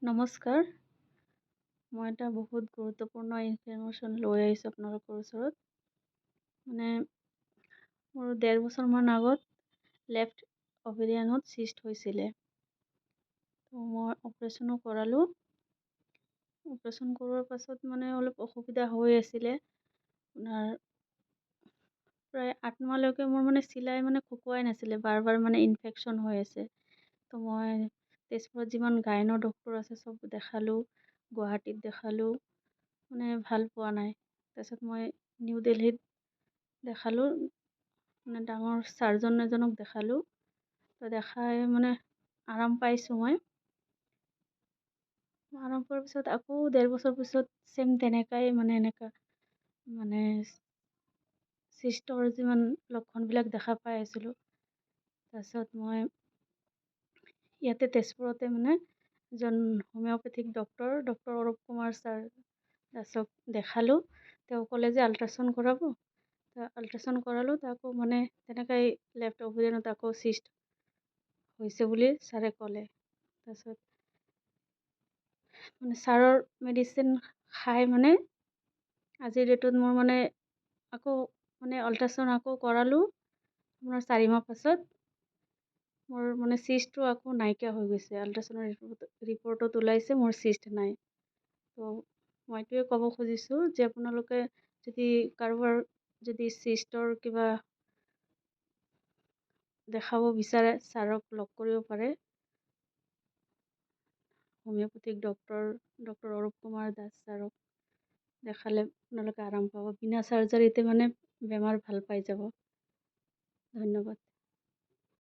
নমস্কাৰ, মই এটা বহুত গুৰুত্বপূৰ্ণ ইনফৰমেশ্যন লৈ আহিছোঁ আপোনালোকৰ ওচৰত। মানে মোৰ ১.৫ বছৰমান আগত লেফ্ট অভেৰিয়ানত চিষ্ট হৈছিলে। তো মই অপাৰেশ্যনো কৰালোঁ। অপাৰেশ্যন কৰোৱাৰ পাছত মানে অলপ অসুবিধা হৈ আছিলে। আপোনাৰ প্ৰায় ৮ মাহলৈকে মোৰ মানে চিলাই মানে শুকুৱাই নাছিলে, বাৰ বাৰ মানে ইনফেকশ্যন হৈ আছে। তো মই তেজপুৰত যিমান গাইনৰ ডক্তৰ আছে চব দেখালোঁ, গুৱাহাটীত দেখালোঁ, মানে ভাল পোৱা নাই। তাৰপিছত মই নিউ দিল্লীত দেখালোঁ, মানে ডাঙৰ চাৰ্জন এজনক দেখালোঁ। তো দেখাই মানে আৰাম পাইছোঁ মই। আৰাম পোৱাৰ পিছত আকৌ ১.৫ বছৰ পিছত ছেম তেনেকাই মানে এনেকা মানে চিষ্টৰ যিমান লক্ষণবিলাক দেখা পাই আছিলোঁ। তাৰপিছত মই ইয়াতে তেজপুৰতে মানে এজন homeopathic doctor Arup Kumar sir দাসক দেখালোঁ। তেওঁ ক'লে যে আল্ট্ৰাচাউণ্ড কৰাব। আল্ট্ৰাচাউণ্ড কৰালোঁ, তাকো মানে তেনেকাই লেফ্ট অভেৰিয়ানত আকৌ চিষ্ট হৈছে বুলি ছাৰে ক'লে। তাৰপিছত মানে ছাৰৰ মেডিচিন খাই মানে আজিৰ ডেটত মোৰ মানে আকৌ মানে আল্ট্ৰাচাউণ্ড আকৌ কৰালোঁ আপোনাৰ ৪ মাহ পাছত। মোৰ মানে চিষ্টটো আকৌ নাইকিয়া হৈ গৈছে। আল্ট্ৰাচাউণ্ডৰ ৰিপৰ্টত ওলাইছে মোৰ চিষ্ট নাই। তো মই এইটোৱে ক'ব খুজিছোঁ যে আপোনালোকে যদি কাৰোবাৰ যদি চিষ্টৰ কিবা দেখাব বিচাৰে, ছাৰক লগ কৰিব পাৰে। হোমিঅ'পেথিক ডক্তৰ অৰূপ কুমাৰ দাস ছাৰক দেখালে আপোনালোকে আৰাম পাব। বিনা চাৰ্জাৰীতে মানে বেমাৰ ভাল পাই যাব। ধন্যবাদ।